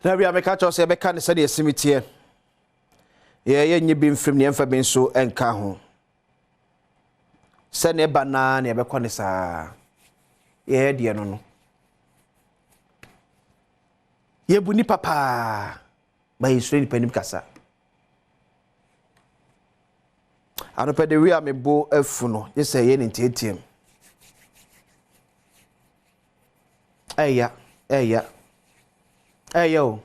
Na we make catch us e be kan say the cimetière. Ye nyi bi mfim ne mfa bi so enka ho. Se ne ba na ne be kɔ ne saa. Ye de no no. Ye bu ni papa. Ba Israel ni panim kasa. Ano pe de we am bo afu no. Ye say ye ni tietiem. Eya. Eyo.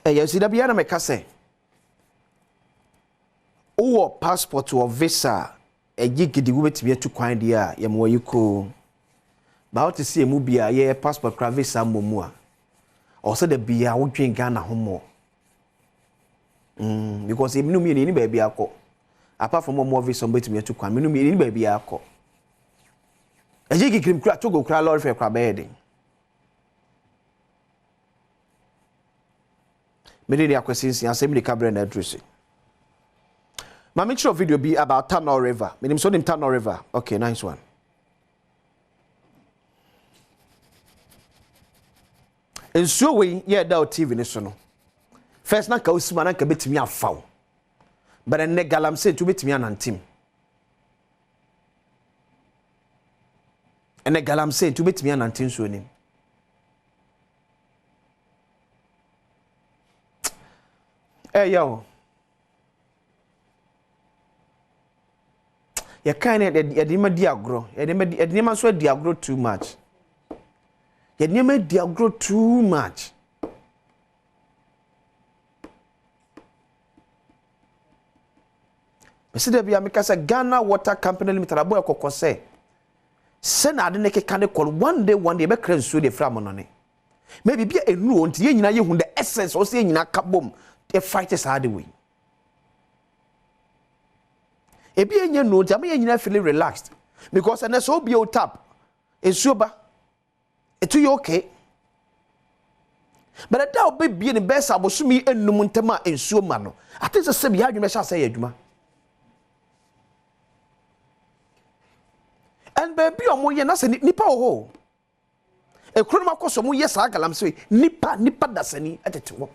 Eya si da bia na me kase. Owo passport or visa ejigidi wo betimi atu kwan dia ye mo yiko. Ba o te se mu bia ye passport kra visa momu a. O se da bia wo dwen Ghana homo. Because emi no mi ni ba bia akọ. Apart from more visa betimi atu kwan, mi no mi ni ba bia akọ. Ejigi krim kra to go kra lorry fe kra be den. Many questions and assembly cabinet address. My mention of video be about Tunnel River. My name is Tunnel River. Okay, nice one. And so we that TV national. First na ka usima na ka betimi afaw. But en galam say to betimi anantim. En galam say to betimi anantim so nim. Hey yo. You can't edema diagro. Edema so diagro too much. Edema diagro too much. Mesi de bia meka say Ghana Water Company Limited abo ekokose. Se na ade ne keka ne call one day be kran so de fra mo no ne. Maybe bia enu onti ye nyina ye hu the essence o se nyina kabom. The fight is hard way. Ebi enye no jama ye nyina feel relaxed because and so be out tap ensuoba etu you okay but that will be the best abosumi enum ntema ensuo ma no I think say be adwuma sha say adwuma and baby omo ye na say nipa ho e kro ma koso mo ye sa galam say nipa dasani atetewo.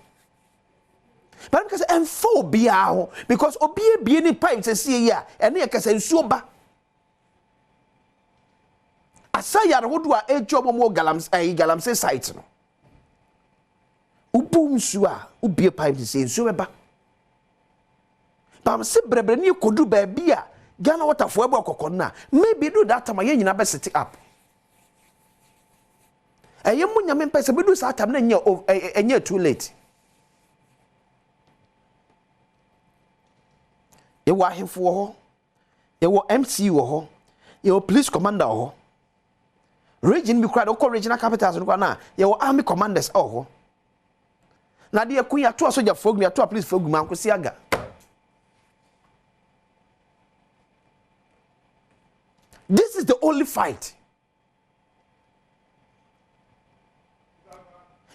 But because I'm for biao because obi ni pipe say see ya ene ye kasa nsuo ba asaya rodo a ejo mo galamse site no ubum nsuo a obi pipe say nsuo ba bam se brebre ni kodu ba bia Ghana Water for ebo kokon na maybe do that time ye nyina be set up eyemu nyame pese be do sa time na enye too late. Ye wa hemfo ho ye wo MC wo ho ye wo police commander ho region bi kra do regional capitals no kwa na ye wo army commanders ho na de kun ya to soja fogu ya to police fogu man ko siaga. This is the only fight.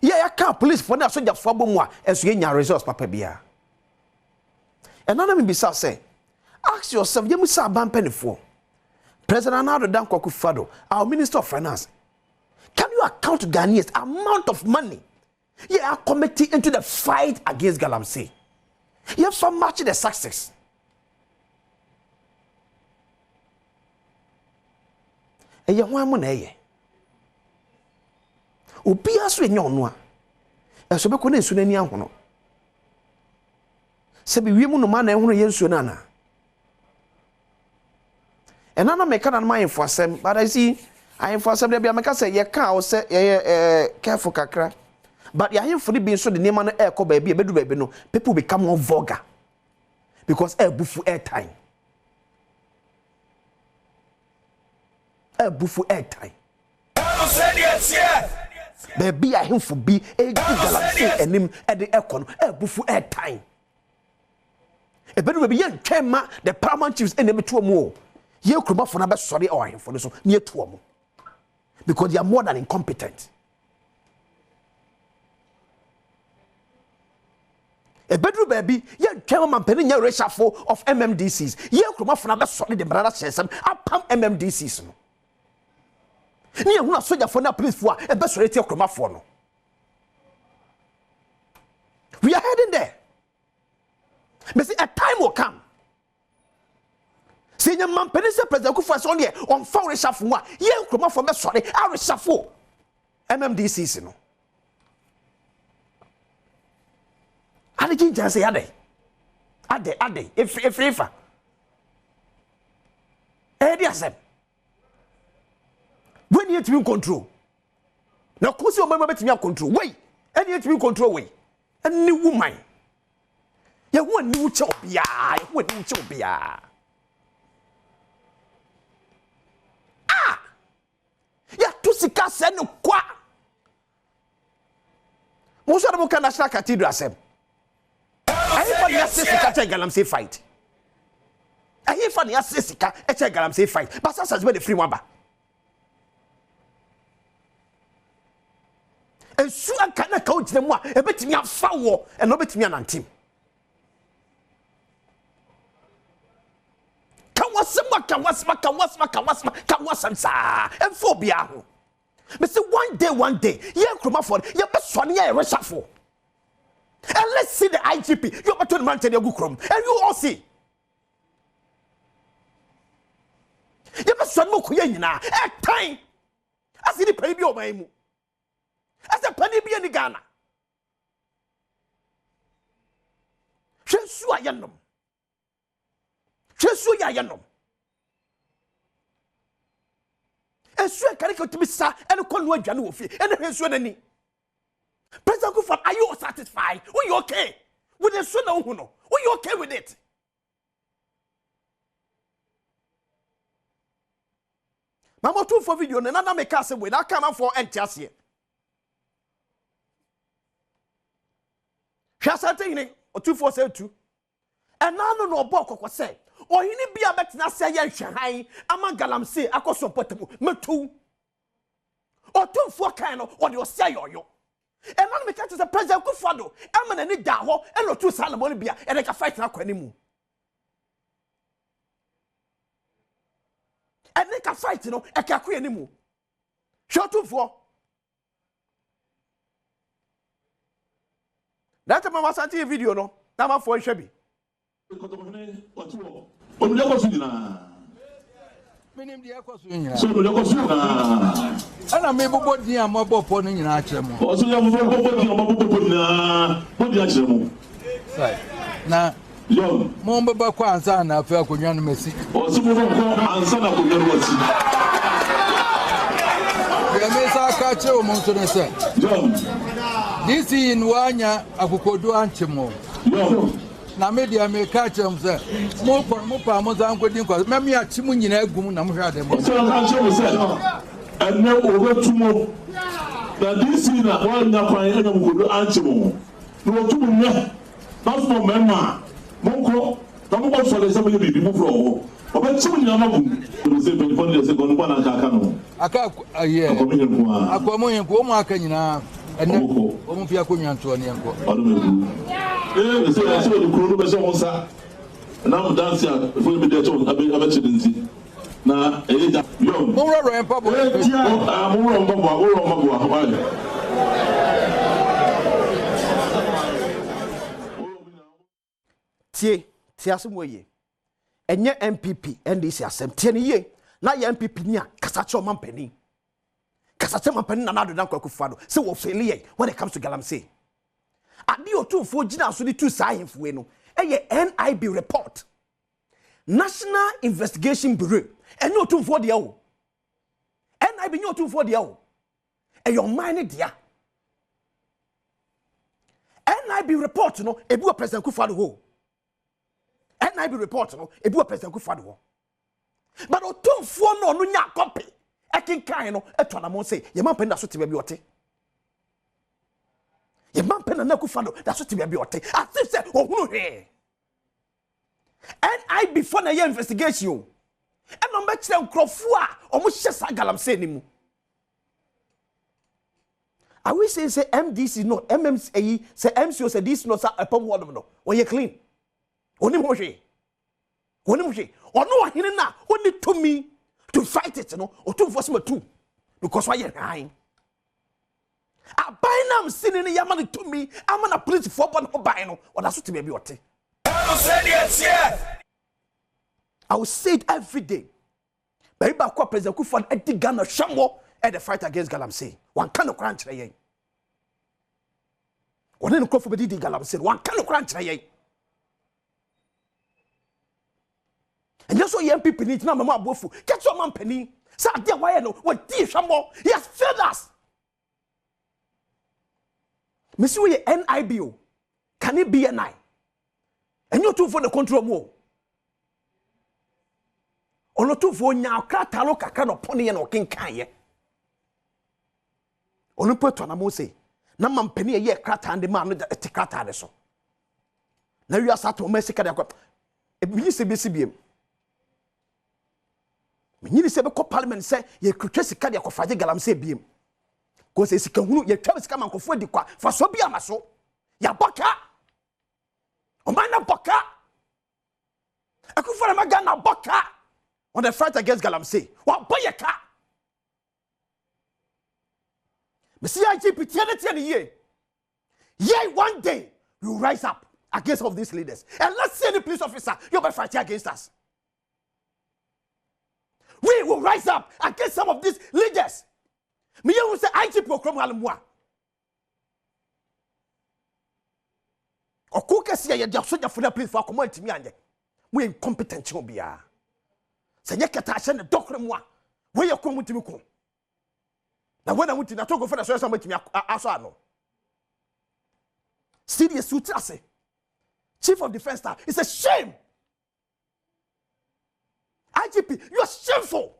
Ya ka police for na soja fo bomu a enso ye nya resource papa bia. And none of me say, ask yourself, you must have penifo. President Adom Fado, our Minister of Finance. Can you account to Ghanaians amount of money you are committing into the fight against Galamsey? You have so much the success. And you want money. Ubia so in your noa. And so be connected to any one. Sebi wiemu no man ehunu yensuo nana enana meka na my info asem but I see I info asem dey bia meka say ye ka o say ye careful kakra but ya hemfo ni bi so de nema no ekọ ba bia bedu ba bi no people become more vulgar because bufu airtime airtime baby ya hemfo bi galaxy enim e de ekọ no bufu airtime. E bedu be yen twema the paramount chiefs enemy to mu ye kroma for na be sorry or him for so near to mu because they are more than incompetent. E bedu baby yen twema man pen nya reshuffle of MMDCs ye kroma for na be sorry the brother system apam MMDCs no ni ehuna soja for na police for e be sorry tie kroma for no We are heading there. But see, a time will come. See, your man, President Kufuor on here on foreign reshuffle. Yeah, come on from sorry, I reshuffle. MMDC, no. I didn't just say ade. If Asem. When you to control. Now, cause your mama to control. Wait, and yet you control way. A new woman. You want new chop, yeah, what new chop, yeah. Ah! Ya to sika se no kwa. Most of them can national cathedral Asem. I hear sika che galamsey fight. I hear funny sika che galamsey fight. But that's where the free one ba. And so I can't count them more. A bit me a foul and no bit me an team. Can was and phobia. But say one day, yeah, come for you best one year reshuffle. And let's see the IGP. You're about to maintain your good and you all see. You must one more kuyena. At time. I see the baby of my move. As a penny be in Ghana. Chesu ayanum. Chesu ayanum. And so I can't go to be sir and a conway Januofi and a Hensuani. President Kufuor, are you satisfied? Are you okay with the son of Uno? Are you okay with it? Mama, 2 for video, and another make us away. I come for enthusiasm. Shasatini or 2472. And now no boko was said. Or he need be a better say yan Shanghai, among galamsey, a cost portable, metu. Or 2 for cano, or your say or yo. And now me catch the President Kufuor, I'm an any daho, and no 2 Salomon beer, and I can fight now anymore. And they can fight, you know, I can't quit anymore. Short 2 for. That time I was watching a video, no. Now I'm for a shabby. And I may be near my bopon in Achemo. Now, Momba Bakwanzana felt with young Messi. This in Wanya, Abukodu Anchemo. Na media may catch him, sir. More for Mopa Mozamco Dinko. Mammy at Chimun, I'm sure them. And now over 2 more. That this in a one Napan Abukodu Anchemo. No 2 more. That's no member. Monko, Tamu for the somebody be moved from. But some Yamabu will say 24 years ago, one and Kakano. I can't a year. I'm going to go mark and won't be a Kunyan to an uncle. I saw the crew of Sosa. And I'm dancing before we get on a bit of accident. Now, young, more and Papa, I'm more on Tie, Tiasum way. And your MPP, and this Asem, 10 years. Now your MPP near Casacho Mampeni. Casacho Mampeni, and another Danko Kufuor. So what failure when it comes to Galamsey. At the 2 for Gina, so the 2 science bueno. And your NIB report. National Investigation Bureau. And no 2 for the hour. NIB no 2 for the hour. And your mind, dear. NIB report, no, a book President Kufuor. NIB report, no, a book President Kufuor. But o 2 for no nya copy. I can kind no, a tonamon say, your man pen that's what to be ote. Your man pen and Kufuor, that's what to be ote. I said, oh, no, hey. NIB for na investigation. And no match them Kufuor, almost just a Galamsey anymore. I will say MDC no MMC say MCO say this no a pom word no when you clean oni mo hwe ono ahine na oni to me to fight it no o to force me too because why you high Abainam sinning Yaman to me, I'm on a police for one bino, or that's what maybe what. I will say it every day. Baby, President Kufan at the Ghana Shambo at the fight against Galamsey. One kind of crunch. One in the coffee with the Galamsey, one kind of crunch. And just so young people need to know my bofu. Get your man penny. Say, dear, why no? What dear Shambo? He has failed us. Monsieur, we NIBO. Can it be an I? And you two for the control more. Ono tu fo nya krata lo kakra no pone na okenkan ye ono peto na mo se na mampani ye krata ande ma no te krata de so na wi asato ma sika de akwa ebi se besi biem menyini se be ko parliament se ye kwetwa sika de akwa galam se biem ko se sika hunu ye twa sika mankofo di kwa fa so bia maso ya boka o man na boka akufara maga na boka on the fight against Galamsey. What boy a car? Monsieur IGP, yea, one day we will rise up against all of these leaders. And let's see any police officer, you'll be fighting against us. We will rise up against some of these leaders. Me will say IGP will come alamwa. Or cook us here, you're soldier for the police for community me and we incompetent chobia. Senya kata send the doctor moi where you come with me come na when I went to talk for the so somebody me aso ano serious suit ase chief of defense staff. It's a shame. IGP, you are shameful.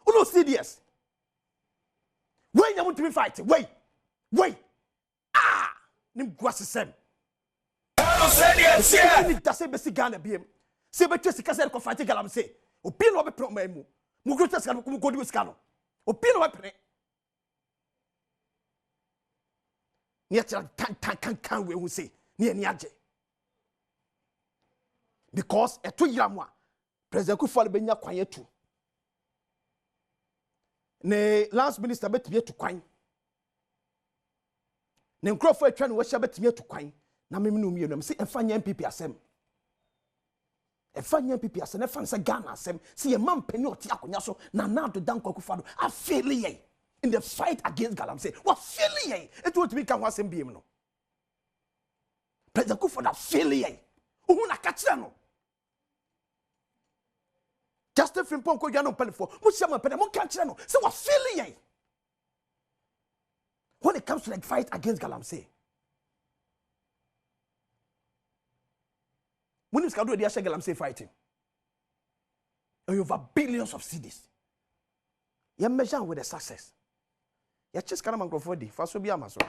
You know serious when you want to be fighting wait nim gwase sem serious that's besi Ghana biem se betre sika se ko fight Galamsey obi no be proma mu mu grota sika no mu godi sika no obi no be pene ni ati kan we hu say ni ani age because eto yiramwa president Kufal benya kwan etu ne last minister betime etu kwan ne nkrofo atwa ne wo hia betime etu kwan na memnu mienu am say enfanya MPP asem efanya pipi ase na fansa Ghana asem see a man penny oti akonya so na Adom danko Akufo-Addo a failure in the fight against Galamsey. What failure it would be kan wasem biem no president Akufo-Addo failure ohu na ka kire no just a frimpon ko dwa no pelefo mo sia mo pede mo ka kire no say what failure when it comes to the fight against Galamsey. When you do the Galamsey fighting, you have billions of cedis. You measure with the success. You just can't microphone. First, we be Amazon.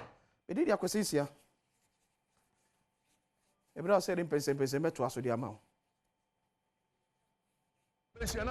We did the acquisition. Every said in person, met to us with the amount. I said,